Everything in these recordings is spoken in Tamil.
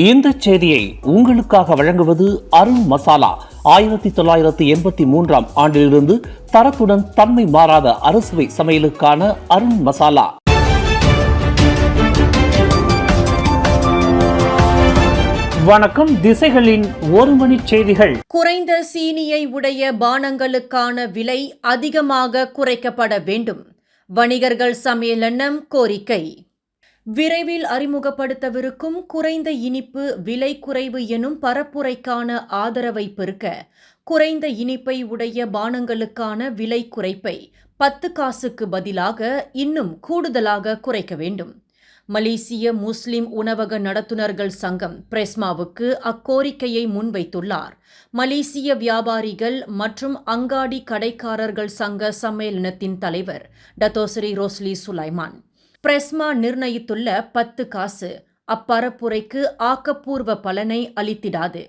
இந்த செய்தியை உங்களுக்காக வழங்குவது அருண் மசாலா. 1983 ஆண்டிலிருந்து தரத்துடன் தன்மை மாறாத அறுசுவை சமையலுக்கான அருண் மசாலா. வணக்கம். திசைகளின் ஒரு மணி செய்திகள். குறைந்த சீனியை உடைய பானங்களுக்கான விலை அதிகமாக குறைக்கப்பட வேண்டும். வணிகர்கள் சம்மேளனம் கோரிக்கை. விரைவில் அறிமுகப்படுத்தவிருக்கும் குறைந்த இனிப்பு விலை குறைவு எனும் பரப்புரைக்கான ஆதரவை பெருக்க குறைந்த இனிப்பை உடைய பானங்களுக்கான விலை குறைப்பை 10 காசுக்கு பதிலாக இன்னும் கூடுதலாக குறைக்க வேண்டும். மலேசிய முஸ்லிம் உணவக நடத்துனர்கள் சங்கம் பிரஸ்மாவுக்கு அக்கோரிக்கையை முன்வைத்துள்ளார். மலேசிய வியாபாரிகள் மற்றும் அங்காடி கடைக்காரர்கள் சங்க சம்மேளனத்தின் தலைவர் டத்தோஸ்ரீ ரோஸ்லி சுலைமான் பிரஸ்மா நிர்ணயித்துள்ள 10 காசு அப்பரப்புரைக்கு ஆக்கப்பூர்வ பலனை அளித்திடாது.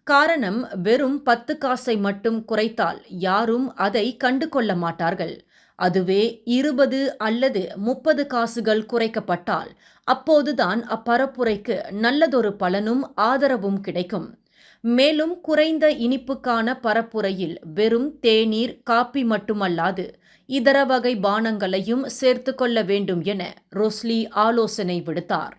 காரணம், வெறும் 10 காசை மட்டும் குறைத்தால் யாரும் அதை கண்டு கொள்ள மாட்டார்கள். அதுவே 20 அல்லது 30 காசுகள் குறைக்கப்பட்டால் அப்போதுதான் அப்பரப்புரைக்கு நல்லதொரு பலனும் ஆதரவும் கிடைக்கும். மேலும் குறைந்த இனிப்புக்கான பரப்புரையில் வெறும் தேநீர், காப்பி மட்டுமல்லாது இதர வகை பானங்களையும் சேர்த்து கொள்ள வேண்டும் என ரோஸ்லி ஆலோசனை விடுத்தார்.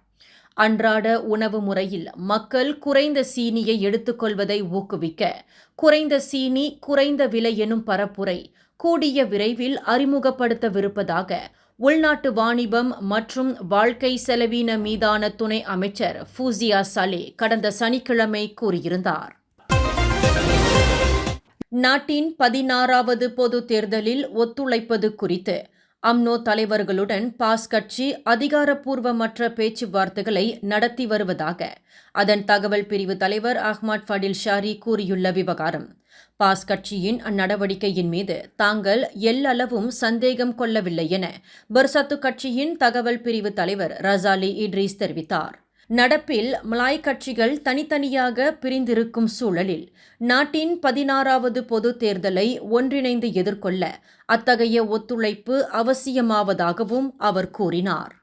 அன்றாட உணவு முறையில் மக்கள் குறைந்த சீனியை எடுத்துக்கொள்வதை ஊக்குவிக்க குறைந்த சீனி குறைந்த விலை எனும் பரப்புரை கூடிய விரைவில் அறிமுகப்படுத்தவிருப்பதாக உள்நாட்டு வாணிபம் மற்றும் வாழ்க்கை செலவின மீதான துணை அமைச்சர் ஃபூசியா சலே கடந்த சனிக்கிழமை கூறியிருந்தார். நாட்டின் 16வது பொது தேர்தலில் ஒத்துழைப்பது குறித்து அம்னோ தலைவர்களுடன் பாஸ் கட்சி அதிகாரப்பூர்வமற்ற பேச்சுவார்த்தைகளை நடத்தி வருவதாக அதன் தகவல் பிரிவு தலைவர் அஹ்மத் ஃபடில் ஷாரி கூறியுள்ள விவகாரம். பாஸ் கட்சியின் அந்நடவடிக்கையின் மீது தாங்கள் எல்லளவும் சந்தேகம் கொள்ளவில்லை என பெர்சத்து கட்சியின் தகவல் பிரிவு தலைவர் ரசாலி இட்ரீஸ் தெரிவித்தார். நடப்பில் மலாய் கட்சிகள் தனித்தனியாக பிரிந்திருக்கும் சூழலில் நாட்டின் 16வது பொது தேர்தலை ஒன்றிணைந்து எதிர்கொள்ள அத்தகைய ஒத்துழைப்பு அவசியமாவதாகவும் அவர் கூறினார்.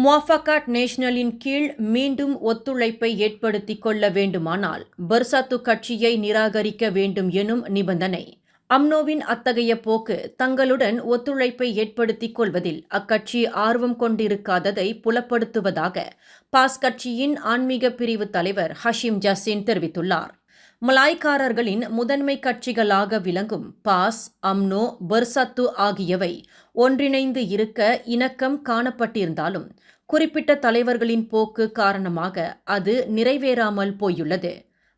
முவாஃபகாட் நேஷனலின் கீழ் மீண்டும் ஒத்துழைப்பை ஏற்படுத்திக் கொள்ள வேண்டுமானால் பெர்சத்து கட்சியை நிராகரிக்க வேண்டும் எனும் நிபந்தனை. அம்னோவின் அத்தகைய போக்கு தங்களுடன் ஒத்துழைப்பை ஏற்படுத்திக் கொள்வதில் அக்கட்சி ஆர்வம் கொண்டிருக்காததை புலப்படுத்துவதாக பாஸ் கட்சியின் ஆன்மீக பிரிவு தலைவர் ஹஷிம் ஜசின் தெரிவித்துள்ளார். மலாய்க்காரர்களின் முதன்மை கட்சிகளாக விளங்கும் பாஸ், அம்னோ, பெர்சத்து ஆகியவை ஒன்றிணைந்து இருக்க இணக்கம் காணப்பட்டிருந்தாலும் குறிப்பிட்ட தலைவர்களின் போக்கு காரணமாக அது நிறைவேறாமல் போயுள்ளது.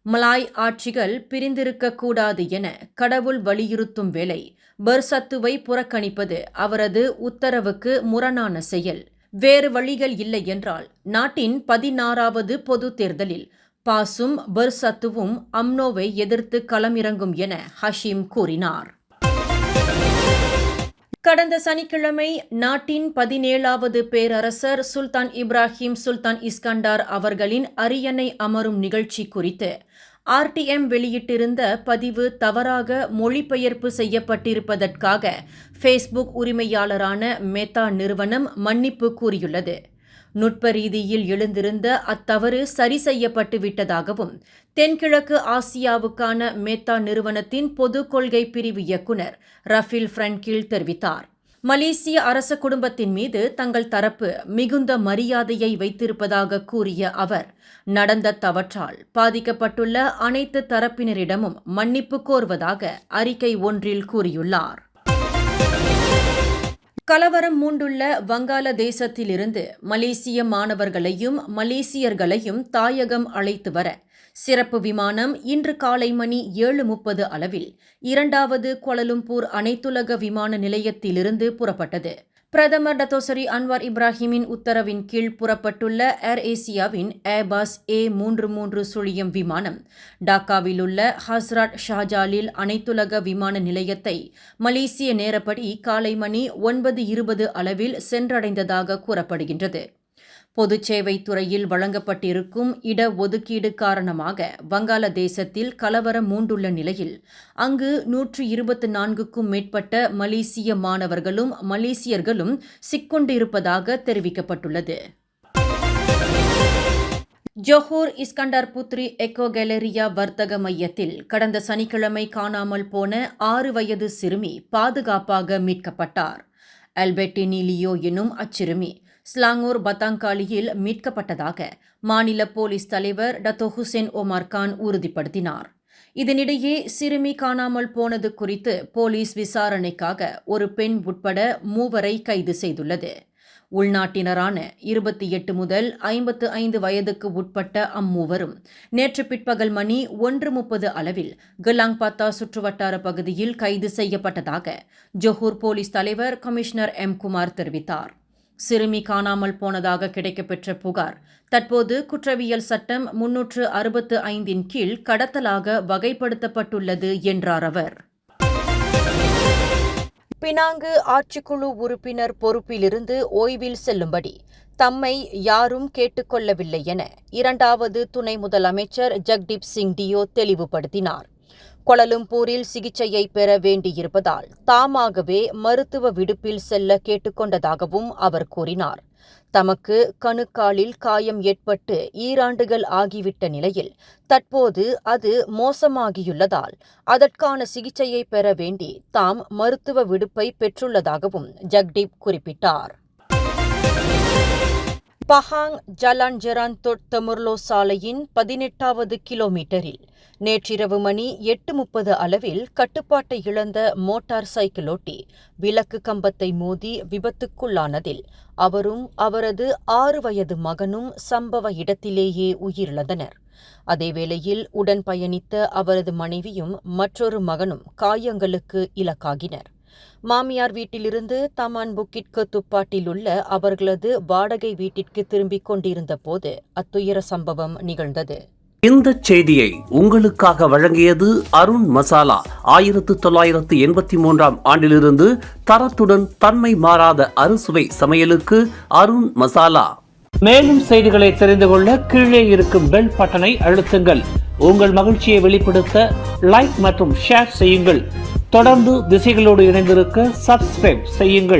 மலாய் ஆட்சிகள் பிரிந்திருக்கக்கூடாது என கடவுள் வலியுறுத்தும் வேளை பெர்சத்துவை புறக்கணிப்பது அவரது உத்தரவுக்கு முரணான செயல். வேறு வழிகள் இல்லை என்றால் நாட்டின் 16வது பொது தேர்தலில் பாசும் பெர்சத்துவும் அம்னோவை எதிர்த்து களமிறங்கும் என ஹஷிம் கூறினார். கடந்த சனிக்கிழமை நாட்டின் 17வது பேரரசர் சுல்தான் இப்ராஹிம் சுல்தான் இஸ்கண்டார் அவர்களின் அரியணை அமரும் நிகழ்ச்சி குறித்து RTM வெளியிட்டிருந்த பதிவு தவறாக மொழிபெயர்ப்பு செய்யப்பட்டிருப்பதற்காக ஃபேஸ்புக் உரிமையாளரான மெத்தா நிறுவனம் மன்னிப்பு கூறியுள்ளது. நுட்ப ரீதியில் எழுந்திருந்த அத்தவறு சரி செய்யப்பட்டு விட்டதாகவும் தென்கிழக்கு ஆசியாவுக்கான மெத்தா நிறுவனத்தின் பொது கொள்கை பிரிவு இயக்குனர் ரஃபில் ஃப்ரன்கில் தெரிவித்தார். மலேசிய அரச குடும்பத்தின் மீது தங்கள் தரப்பு மிகுந்த மரியாதையை வைத்திருப்பதாக கூறிய அவர் நடந்த தவற்றால் பாதிக்கப்பட்டுள்ள அனைத்து தரப்பினரிடமும் மன்னிப்பு கோருவதாக அறிக்கை ஒன்றில் கூறியுள்ளார். கலவரம் மூண்டுள்ள வங்காளதேசத்திலிருந்து மலேசிய மாணவர்களையும் மலேசியர்களையும் தாயகம் அழைத்து வர சிறப்பு விமானம் இன்று காலை மணி 7:30 அளவில் 2வது கோலலம்பூர் அனைத்துலக விமான நிலையத்திலிருந்து புறப்பட்டது. பிரதமர் டத்தோஸ்ரீ அன்வார் இப்ராஹிமின் உத்தரவின் கீழ் புறப்பட்டுள்ள ஏர் ஏசியாவின் ஏர்பஸ் A330 விமானம் டாக்காவிலுள்ள ஹஸ்ரட் ஷாஜாலில் அனைத்துலக விமான நிலையத்தை மலேசிய நேரப்படி காலை மணி 9:20 அளவில் சென்றடைந்ததாக கூறப்படுகின்றது. பொதுச் சேவை துறையில் வழங்கப்பட்டிருக்கும் இடஒதுக்கீடு காரணமாக வங்காளதேசத்தில் கலவரம் மூண்டுள்ள நிலையில் அங்கு 124க்கும் மேற்பட்ட மலேசிய மாணவர்களும் மலேசியர்களும் சிக்கொண்டிருப்பதாக தெரிவிக்கப்பட்டுள்ளது. ஜொஹூர் இஸ்கண்டர் புத்ரி எக்கோ கேலரியா வர்த்தக மையத்தில் கடந்த சனிக்கிழமை காணாமல் போன 6 வயது சிறுமி பாதுகாப்பாக மீட்கப்பட்டார். அல்பெர்டினி லியோ எனும் அச்சிறுமி ஸ்லாங்கூர் பத்தாங்காலியில் மீட்கப்பட்டதாக மாநில போலீஸ் தலைவர் டத்தோ ஹுசேன் ஒமார் கான் உறுதிப்படுத்தினார். இதனிடையே சிறுமி காணாமல் போனது குறித்து போலீஸ் விசாரணைக்காக ஒரு பெண் உட்பட 3 கைது செய்துள்ளது. உள்நாட்டினரான 28 முதல் 55 வயதுக்கு உட்பட்ட அம்மூவரும் நேற்று பிற்பகல் மணி 1:30 அளவில் கலாங்பாத்தா சுற்றுவட்டார பகுதியில் கைது செய்யப்பட்டதாக ஜொஹூர் போலீஸ் தலைவர் கமிஷனர் எம். குமார் தெரிவித்தார். சிறுமி காணாமல் போனதாக கிடைக்கப்பெற்ற புகார் தற்போது குற்றவியல் சட்டம் 365 கீழ் கடத்தலாக வகைப்படுத்தப்பட்டுள்ளது என்றார் அவர். பினாங்கு ஆட்சிக்குழு உறுப்பினர் பொறுப்பிலிருந்து ஓய்வில் செல்லும்படி தம்மை யாரும் கேட்டுக்கொள்ளவில்லை என 2வது துணை முதலமைச்சர் ஜக்தீப் சிங் டியோ தெளிவுபடுத்தினார். கோலாலம்பூரில் சிகிச்சையை பெற வேண்டியிருப்பதால் தாமாகவே மருத்துவ விடுப்பில் செல்ல கேட்டுக்கொண்டதாகவும் அவர் கூறினார். தமக்கு கணுக்காலில் காயம் ஏற்பட்டு 2 ஆண்டுகள் ஆகிவிட்ட நிலையில் தற்போது அது மோசமாகியுள்ளதால் அதற்கான சிகிச்சையை பெற வேண்டி தாம் மருத்துவ விடுப்பை பெற்றுள்ளதாகவும் ஜக்தீப் குறிப்பிட்டார். பஹாங் ஜலான் ஜெரான்தோட் தமுர்லோ சாலையின் 18வது கிலோமீட்டரில் நேற்றிரவு மணி 8:30 அளவில் கட்டுப்பாட்டை இழந்த மோட்டார் சைக்கிளோட்டி விளக்கு கம்பத்தை மோதி விபத்துக்குள்ளானதில் அவரும் அவரது 6 வயது மகனும் சம்பவ இடத்திலேயே உயிரிழந்தனர். அதேவேளையில் உடன் பயணித்த அவரது மனைவியும் மற்றொரு மகனும் காயங்களுக்கு இலக்காகினர். மாமியார் வீட்டிலிருந்து தமான் புக்கிட்கு துப்பாட்டில் உள்ள அவர்களது வாடகை வீட்டிற்கு திரும்பிக் கொண்டிருந்த போது அத்துயர சம்பவம் நிகழ்ந்தது. இந்த செய்தியை உங்களுக்காக வழங்கியது அருண் மசாலா. 1983ஆம் ஆண்டிலிருந்து தரத்துடன் தன்மை மாறாத அறுசுவை சமையலுக்கு அருண் மசாலா. மேலும் செய்திகளை தெரிந்து கொள்ள கீழே இருக்கும் பெல் பட்டனை அழுத்துங்கள். உங்கள் மகிழ்ச்சியை வெளிப்படுத்த லைக் மற்றும் ஷேர் செய்யுங்கள். தொடர்ந்து திசைகளோடு இணைந்திருக்க சப்ஸ்கிரைப் செய்யுங்கள்.